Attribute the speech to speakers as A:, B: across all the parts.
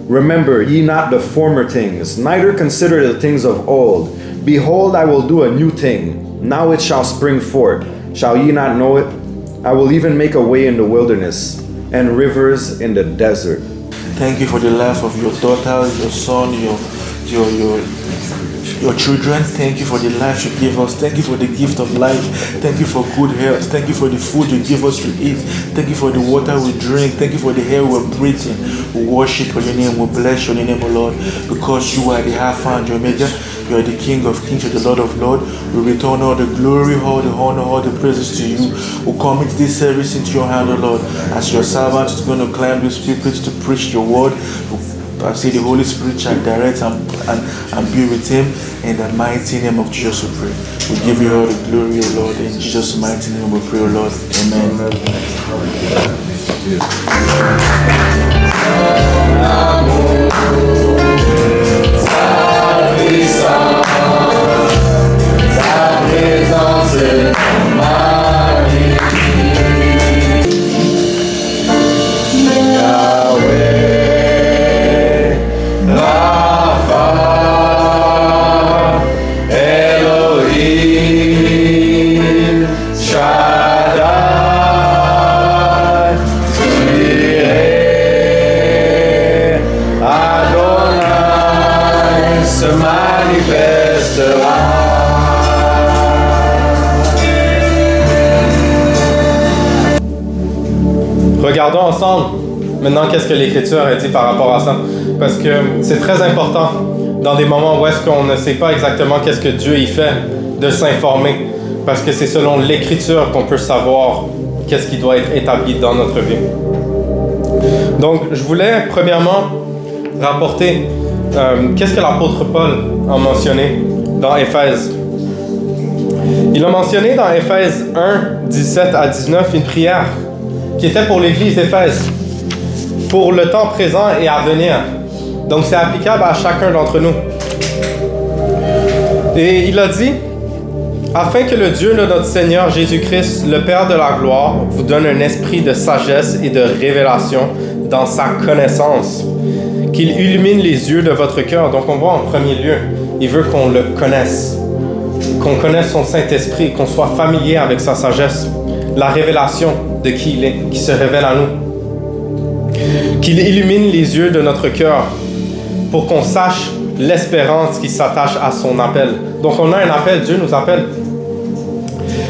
A: Remember ye not the former things, neither consider the things of old. Behold, I will do a new thing. Now it shall spring forth. Shall ye not know it? I will even make a way in the wilderness, and rivers in the desert.
B: Thank you for the life of your daughter, your son, your children. Thank you for the life you give us. Thank you for the gift of life. Thank you for good health. Thank you for the food you give us to eat. Thank you for the water we drink. Thank you for the air we're breathing. We worship your name. We bless your name, O Lord, because you are the Alpha and the Omega. You are the King of Kings. You are the Lord of Lords. We return all the glory, all the honor, all the praises to you. We commit this service into your hand, O Lord. As your servant is going to climb this pulpit to preach your word, I see the Holy Spirit shall direct and be with him. In the mighty name of Jesus we pray. We give you all the glory, O Lord. In Jesus' mighty name we pray, O Lord.
C: Regardons ensemble maintenant qu'est-ce que l'Écriture a dit par rapport à ça. Parce que c'est très important dans des moments où est-ce qu'on ne sait pas exactement qu'est-ce que Dieu y fait, de s'informer. Parce que c'est selon l'Écriture qu'on peut savoir qu'est-ce qui doit être établi dans notre vie. Donc, je voulais premièrement rapporter qu'est-ce que l'apôtre Paul a mentionné dans Éphèse. Il a mentionné dans Éphèse 1, 17 à 19 une prière qui était pour l'Église d'Éphèse, pour le temps présent et à venir. Donc c'est applicable à chacun d'entre nous. Et il a dit, afin que le Dieu de notre Seigneur Jésus-Christ, le Père de la gloire, vous donne un esprit de sagesse et de révélation dans sa connaissance, qu'il illumine les yeux de votre cœur. Donc on voit en premier lieu, il veut qu'on le connaisse, qu'on connaisse son Saint-Esprit, qu'on soit familier avec sa sagesse, la révélation de qui il est, qui se révèle à nous. Qu'il illumine les yeux de notre cœur pour qu'on sache l'espérance qui s'attache à son appel. Donc on a un appel, Dieu nous appelle.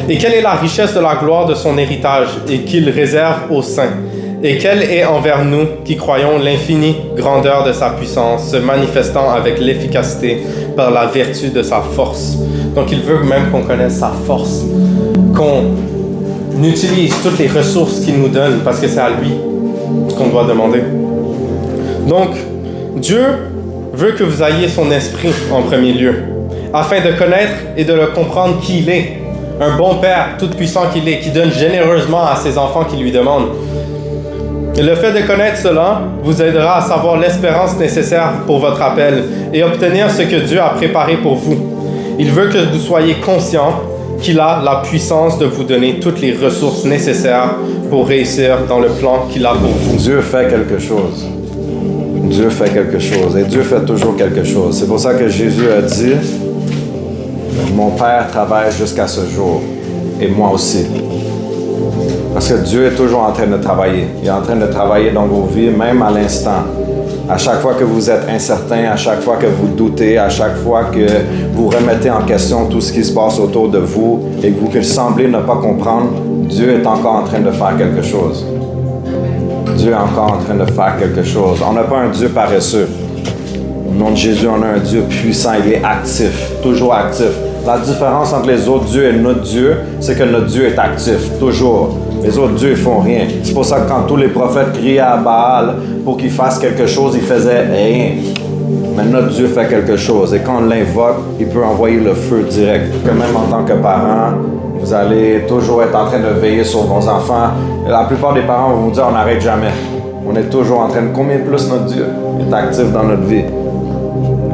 C: Et quelle est la richesse de la gloire de son héritage et qu'il réserve aux saints? Et quelle est envers nous qui croyons l'infinie grandeur de sa puissance, se manifestant avec l'efficacité par la vertu de sa force. Donc il veut même qu'on connaisse sa force, qu'on utilise toutes les ressources qu'il nous donne, parce que c'est à lui qu'on doit demander. Donc, Dieu veut que vous ayez son esprit en premier lieu, afin de connaître et de le comprendre qui il est. Un bon Père tout-puissant qu'il est, qui donne généreusement à ses enfants qui lui demandent. Et le fait de connaître cela vous aidera à savoir l'espérance nécessaire pour votre appel et obtenir ce que Dieu a préparé pour vous. Il veut que vous soyez conscients qu'il a la puissance de vous donner toutes les ressources nécessaires pour réussir dans le plan qu'il a pour vous.
A: Dieu fait quelque chose. Dieu fait quelque chose. Et Dieu fait toujours quelque chose. C'est pour ça que Jésus a dit, mon Père travaille jusqu'à ce jour. Et moi aussi. Parce que Dieu est toujours en train de travailler. Il est en train de travailler dans vos vies, même à l'instant. À chaque fois que vous êtes incertain, à chaque fois que vous doutez, à chaque fois que vous remettez en question tout ce qui se passe autour de vous et que vous semblez ne pas comprendre, Dieu est encore en train de faire quelque chose. Dieu est encore en train de faire quelque chose. On n'a pas un Dieu paresseux. Au nom de Jésus, on a un Dieu puissant. Il est actif, toujours actif. La différence entre les autres dieux et notre Dieu, c'est que notre Dieu est actif, toujours. Les autres dieux, ils font rien. C'est pour ça que quand tous les prophètes criaient à Baal pour qu'il fasse quelque chose, ils faisaient rien. Mais notre Dieu fait quelque chose. Et quand on l'invoque, il peut envoyer le feu direct. Que même en tant que parent, vous allez toujours être en train de veiller sur vos enfants. La plupart des parents vont vous dire, on n'arrête jamais. On est toujours en train de... Combien plus notre Dieu est actif dans notre vie?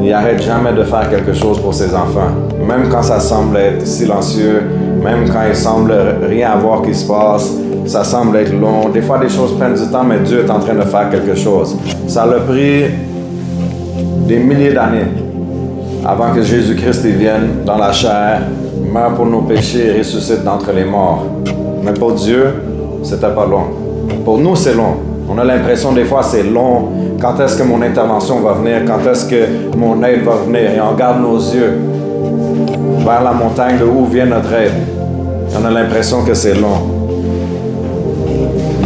A: Il n'arrête jamais de faire quelque chose pour ses enfants. Même quand ça semble être silencieux, même quand il semble rien avoir qui se passe, ça semble être long. Des fois, des choses prennent du temps, mais Dieu est en train de faire quelque chose. Ça l'a pris des milliers d'années avant que Jésus-Christ vienne dans la chair, meurt pour nos péchés et ressuscite d'entre les morts. Mais pour Dieu, c'était pas long. Pour nous, c'est long. On a l'impression des fois c'est long. Quand est-ce que mon intervention va venir? Quand est-ce que mon aide va venir? Et on garde nos yeux vers la montagne de où vient notre aide. On a l'impression que c'est long.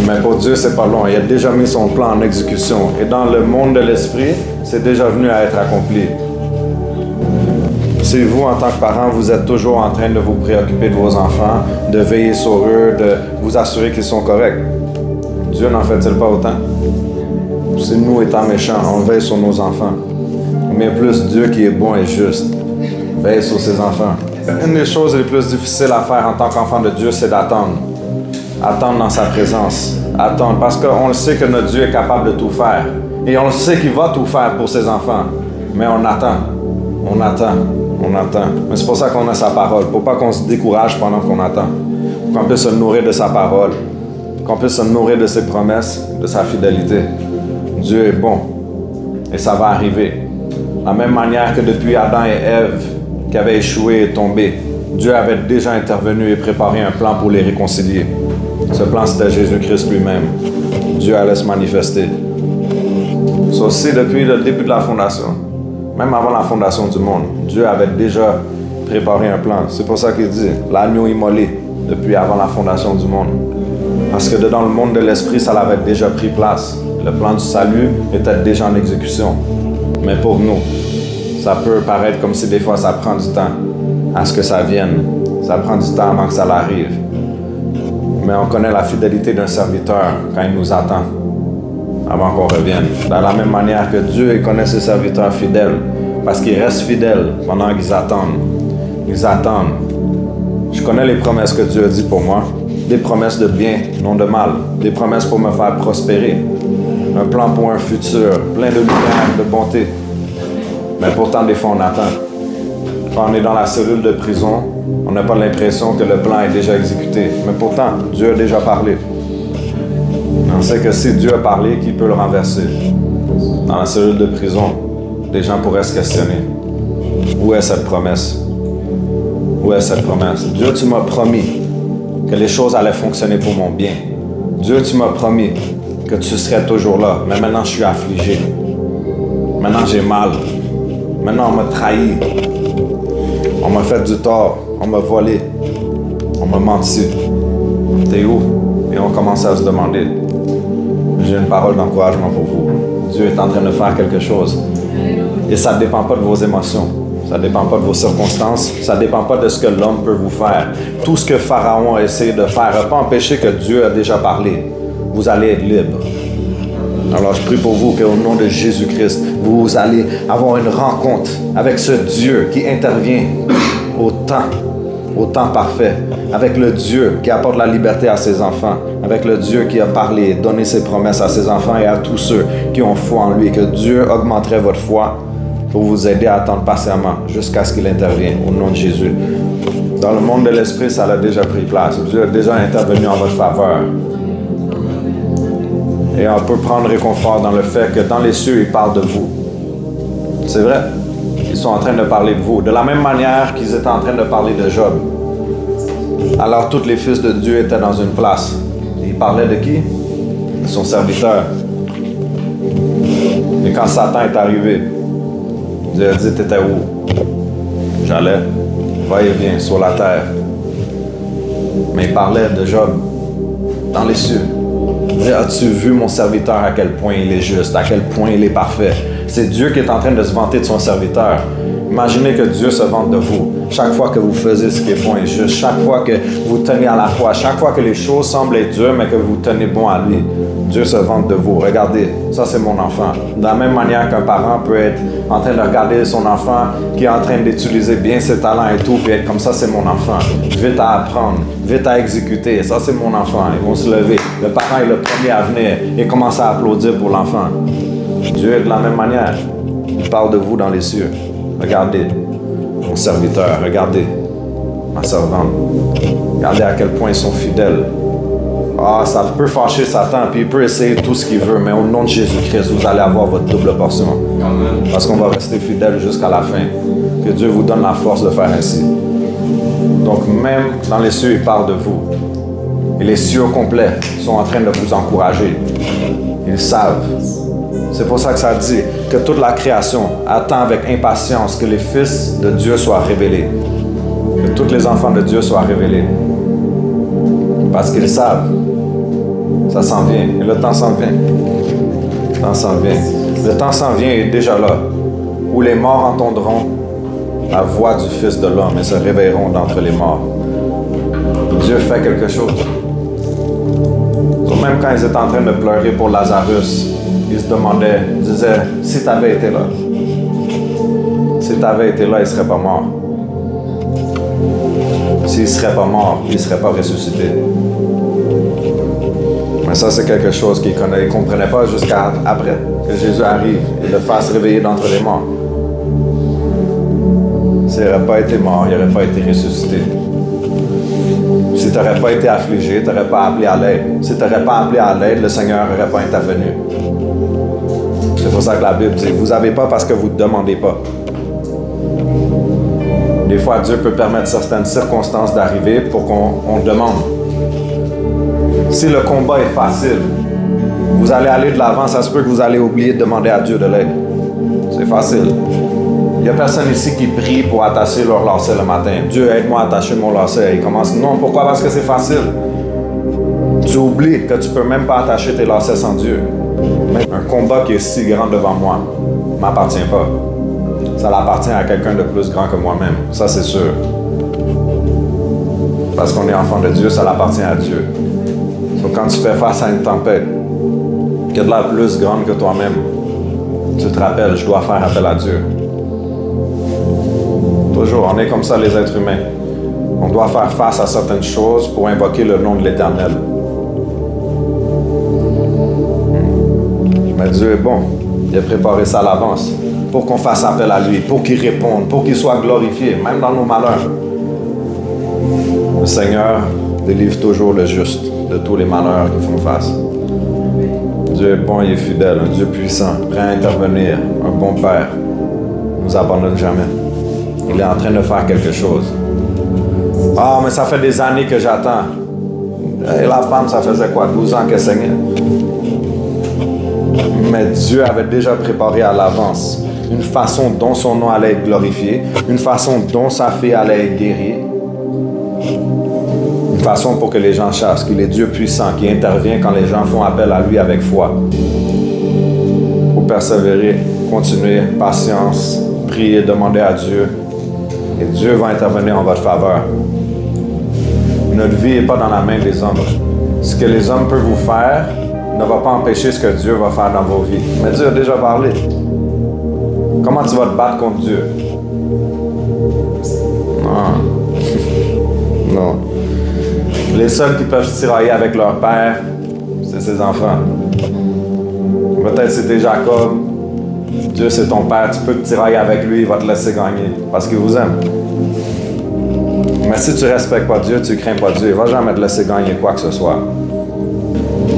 A: Mais pour Dieu, c'est pas long. Il a déjà mis son plan en exécution. Et dans le monde de l'esprit, c'est déjà venu à être accompli. Si vous, en tant que parent, vous êtes toujours en train de vous préoccuper de vos enfants, de veiller sur eux, de vous assurer qu'ils sont corrects, Dieu n'en fait-il pas autant? Si nous, étant méchants, on veille sur nos enfants, mais plus Dieu qui est bon et juste, veille sur ses enfants. Une des choses les plus difficiles à faire en tant qu'enfant de Dieu, c'est d'attendre. Attendre dans sa présence. Attendre, parce qu'on le sait que notre Dieu est capable de tout faire. Et on le sait qu'il va tout faire pour ses enfants. Mais on attend. On attend. On attend. Mais c'est pour ça qu'on a sa parole. Pour pas qu'on se décourage pendant qu'on attend. Pour qu'on puisse se nourrir de sa parole. Qu'on puisse se nourrir de ses promesses, de sa fidélité. Dieu est bon. Et ça va arriver. De la même manière que depuis Adam et Ève, qui avaient échoué et tombé, Dieu avait déjà intervenu et préparé un plan pour les réconcilier. Ce plan, c'était Jésus-Christ lui-même. Dieu allait se manifester. C'est aussi depuis le début de la fondation, même avant la fondation du monde, Dieu avait déjà préparé un plan. C'est pour ça qu'il dit, l'agneau immolé, depuis avant la fondation du monde. Parce que dans le monde de l'esprit, ça l'avait déjà pris place. Le plan du salut était déjà en exécution. Mais pour nous, ça peut paraître comme si des fois ça prend du temps à ce que ça vienne. Ça prend du temps avant que ça l'arrive. Mais on connaît la fidélité d'un serviteur quand il nous attend avant qu'on revienne. De la même manière que Dieu il connaît ses serviteurs fidèles parce qu'ils restent fidèles pendant qu'ils attendent. Ils attendent. Je connais les promesses que Dieu a dit pour moi. Des promesses de bien, non de mal. Des promesses pour me faire prospérer. Un plan pour un futur, plein de lumière, de bonté. Mais pourtant, des fois, on attend. Quand on est dans la cellule de prison, on n'a pas l'impression que le plan est déjà exécuté. Mais pourtant, Dieu a déjà parlé. On sait que si Dieu a parlé, qui peut le renverser? Dans la cellule de prison, des gens pourraient se questionner. Où est cette promesse? Où est cette promesse? Dieu, tu m'as promis que les choses allaient fonctionner pour mon bien. Dieu, tu m'as promis que tu serais toujours là. Mais maintenant, je suis affligé. Maintenant, j'ai mal. Maintenant, on m'a trahi. On m'a fait du tort. On m'a volé. On m'a menti. T'es où? Et on commence à se demander. J'ai une parole d'encouragement pour vous. Dieu est en train de faire quelque chose. Et ça ne dépend pas de vos émotions. Ça ne dépend pas de vos circonstances. Ça ne dépend pas de ce que l'homme peut vous faire. Tout ce que Pharaon a essayé de faire n'a pas empêché que Dieu a déjà parlé. Vous allez être libre. Alors je prie pour vous qu'au nom de Jésus-Christ, vous allez avoir une rencontre avec ce Dieu qui intervient au temps parfait, avec le Dieu qui apporte la liberté à ses enfants, avec le Dieu qui a parlé, donné ses promesses à ses enfants et à tous ceux qui ont foi en lui, que Dieu augmenterait votre foi pour vous aider à attendre patiemment jusqu'à ce qu'il intervienne, au nom de Jésus. Dans le monde de l'esprit, ça a déjà pris place. Dieu a déjà intervenu en votre faveur. Et on peut prendre réconfort dans le fait que dans les cieux, ils parlent de vous. C'est vrai. Ils sont en train de parler de vous. De la même manière qu'ils étaient en train de parler de Job. Alors tous les fils de Dieu étaient dans une place. Et ils parlaient de qui? De son serviteur. Et quand Satan est arrivé, Dieu a dit, t'étais où? J'allais, va et viens, sur la terre. Mais il parlait de Job dans les cieux. Il dit, as-tu vu mon serviteur à quel point il est juste, à quel point il est parfait? C'est Dieu qui est en train de se vanter de son serviteur. Imaginez que Dieu se vante de vous. Chaque fois que vous faisiez ce qui est bon et juste, chaque fois que vous tenez à la foi, chaque fois que les choses semblent être dures, mais que vous tenez bon à lui, Dieu se vante de vous. Regardez, ça c'est mon enfant. De la même manière qu'un parent peut être en train de regarder son enfant qui est en train d'utiliser bien ses talents et tout, puis être comme ça, c'est mon enfant. Vite à apprendre, vite à exécuter. Ça c'est mon enfant. Ils vont se lever. Le parent est le premier à venir et commencer à applaudir pour l'enfant. Dieu est de la même manière. Il parle de vous dans les cieux. Regardez mon serviteur, regardez ma servante. Regardez à quel point ils sont fidèles. Ça peut fâcher Satan, puis il peut essayer tout ce qu'il veut, mais au nom de Jésus-Christ, vous allez avoir votre double portion. Parce qu'on va rester fidèle jusqu'à la fin. Que Dieu vous donne la force de faire ainsi. Donc même dans les cieux, il parle de vous. Et les cieux au complet sont en train de vous encourager. Ils savent. C'est pour ça que ça dit que toute la création attend avec impatience que les fils de Dieu soient révélés. Que tous les enfants de Dieu soient révélés. Parce qu'ils savent. Ça s'en vient. Et le temps s'en vient. Le temps s'en vient. Le temps s'en vient et est déjà là. Où les morts entendront la voix du Fils de l'homme et se réveilleront d'entre les morts. Dieu fait quelque chose. Donc même quand ils étaient en train de pleurer pour Lazarus, ils se demandaient, ils disaient, si tu avais été là, il ne serait pas mort. S'il ne serait pas mort, il ne serait pas ressuscité. Mais ça, c'est quelque chose qu'ils ne comprenaient pas jusqu'à après, que Jésus arrive et le fasse réveiller d'entre les morts. S'il n'aurait pas été mort, il n'aurait pas été ressuscité. Si tu n'aurais pas été affligé, tu n'aurais pas appelé à l'aide. Si tu n'aurais pas appelé à l'aide, le Seigneur n'aurait pas intervenu. C'est pour ça que la Bible dit, vous n'avez pas parce que vous ne demandez pas. Des fois, Dieu peut permettre certaines circonstances d'arriver pour qu'on demande. Si le combat est facile, vous allez aller de l'avant, ça se peut que vous allez oublier de demander à Dieu de l'aide. C'est facile. Il n'y a personne ici qui prie pour attacher leur lacet le matin. Dieu, aide-moi à attacher mon lacet. Il commence, non, pourquoi? Parce que c'est facile. Tu oublies que tu ne peux même pas attacher tes lacets sans Dieu. Un combat qui est si grand devant moi ne m'appartient pas. Ça appartient à quelqu'un de plus grand que moi-même. Ça, c'est sûr. Parce qu'on est enfant de Dieu, ça appartient à Dieu. Donc, quand tu fais face à une tempête qui est de la plus grande que toi-même, tu te rappelles, je dois faire appel à Dieu. Toujours, on est comme ça les êtres humains. On doit faire face à certaines choses pour invoquer le nom de l'Éternel. Mais Dieu est bon. Il a préparé ça à l'avance pour qu'on fasse appel à lui, pour qu'il réponde, pour qu'il soit glorifié, même dans nos malheurs. Le Seigneur délivre toujours le juste de tous les malheurs qu'ils font face. Dieu est bon, il est fidèle, un Dieu puissant, prêt à intervenir, un bon Père, ne nous abandonne jamais. Il est en train de faire quelque chose. Mais ça fait des années que j'attends. Et la femme, ça faisait quoi, 12 ans qu'elle saignait? Mais Dieu avait déjà préparé à l'avance une façon dont son nom allait être glorifié, une façon dont sa fille allait être guérie, une façon pour que les gens sachent qu'il est Dieu puissant, qui intervient quand les gens font appel à lui avec foi. Pour persévérer, continuer, patience, prier, demander à Dieu, et Dieu va intervenir en votre faveur. Notre vie n'est pas dans la main des hommes. Ce que les hommes peuvent vous faire ne va pas empêcher ce que Dieu va faire dans vos vies. Mais Dieu a déjà parlé. Comment tu vas te battre contre Dieu? Non. Non. Les seuls qui peuvent se tirailler avec leur père, c'est ses enfants. Peut-être c'était Jacob. Dieu, c'est ton père. Tu peux te tirailler avec lui, il va te laisser gagner. Parce qu'il vous aime. Mais si tu ne respectes pas Dieu, tu ne crains pas Dieu, il ne va jamais te laisser gagner quoi que ce soit.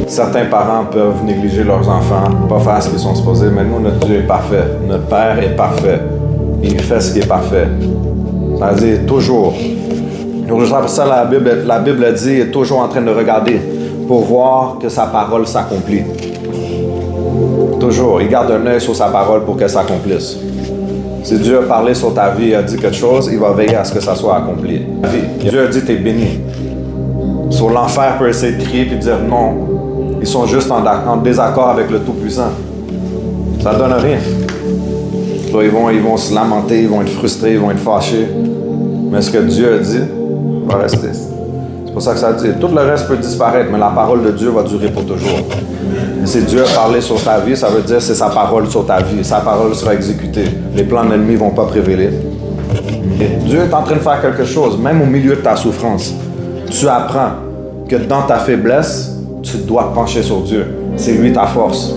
A: Certains parents peuvent négliger leurs enfants, pas faire ce qu'ils sont supposés, mais nous, notre Dieu est parfait. Notre Père est parfait. Il fait ce qui est parfait. Ça veut dire toujours. Pour ça, la Bible dit, il est toujours en train de regarder pour voir que sa parole s'accomplit. Toujours. Il garde un œil sur sa parole pour qu'elle s'accomplisse. Si Dieu a parlé sur ta vie, a dit quelque chose, il va veiller à ce que ça soit accompli. Dieu a dit, t'es béni. Sur l'enfer peut essayer de crier et dire non. Ils sont juste en désaccord avec le Tout-Puissant. Ça ne donne rien. Là, ils vont se lamenter, ils vont être frustrés, ils vont être fâchés. Mais ce que Dieu a dit va rester. C'est pour ça que ça dit, tout le reste peut disparaître, mais la parole de Dieu va durer pour toujours. Et si Dieu a parlé sur ta vie, ça veut dire que c'est sa parole sur ta vie. Sa parole sera exécutée. Les plans de l'ennemi ne vont pas prévaler. Et Dieu est en train de faire quelque chose, même au milieu de ta souffrance. Tu apprends que dans ta faiblesse, tu dois te pencher sur Dieu. C'est lui ta force.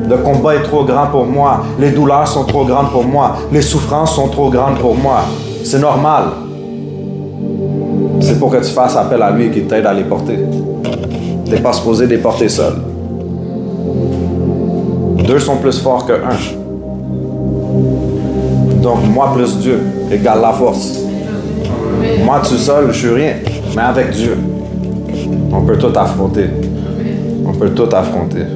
A: Le combat est trop grand pour moi. Les douleurs sont trop grandes pour moi. Les souffrances sont trop grandes pour moi. C'est normal. C'est pour que tu fasses appel à lui et qu'il t'aide à les porter. Tu n'es pas supposé les porter seul. 2 sont plus forts que 1. Donc, moi plus Dieu égale la force. Moi tout seul, je suis rien. Mais avec Dieu, on peut tout affronter. On peut tout affronter.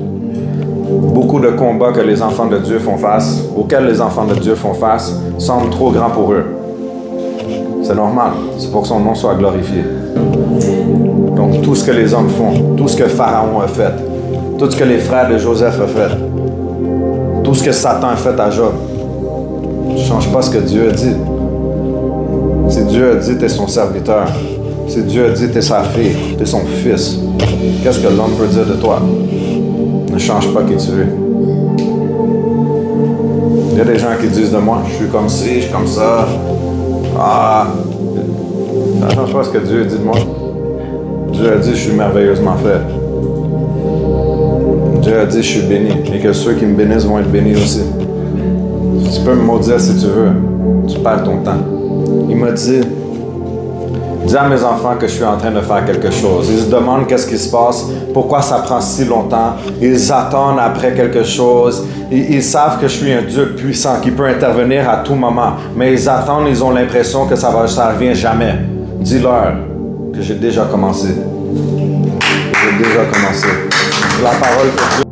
A: Beaucoup de combats que les enfants de Dieu font face, auxquels les enfants de Dieu font face, semblent trop grands pour eux. C'est normal. C'est pour que son nom soit glorifié. Donc, tout ce que les hommes font, tout ce que Pharaon a fait, tout ce que les frères de Joseph ont fait, tout ce que Satan a fait à Job, ne change pas ce que Dieu a dit. Si Dieu a dit, tu es son serviteur. Si Dieu a dit, tu es sa fille, tu es son fils. Qu'est-ce que l'homme peut dire de toi? Ne change pas qui tu es. Il y a des gens qui disent de moi, je suis comme ci, je suis comme ça. Ah! Ça ne change pas ce que Dieu a dit de moi. Dieu a dit, je suis merveilleusement fait. Dieu a dit, je suis béni. Et que ceux qui me bénissent vont être bénis aussi. Tu peux me maudire si tu veux. Tu perds ton temps. Il m'a dit, dis à mes enfants que je suis en train de faire quelque chose. Ils se demandent qu'est-ce qui se passe, pourquoi ça prend si longtemps. Ils attendent après quelque chose. Ils savent que je suis un Dieu puissant qui peut intervenir à tout moment. Mais ils attendent, ils ont l'impression que ça revient jamais. Dis-leur que j'ai déjà commencé. J'ai déjà commencé. La parole que Dieu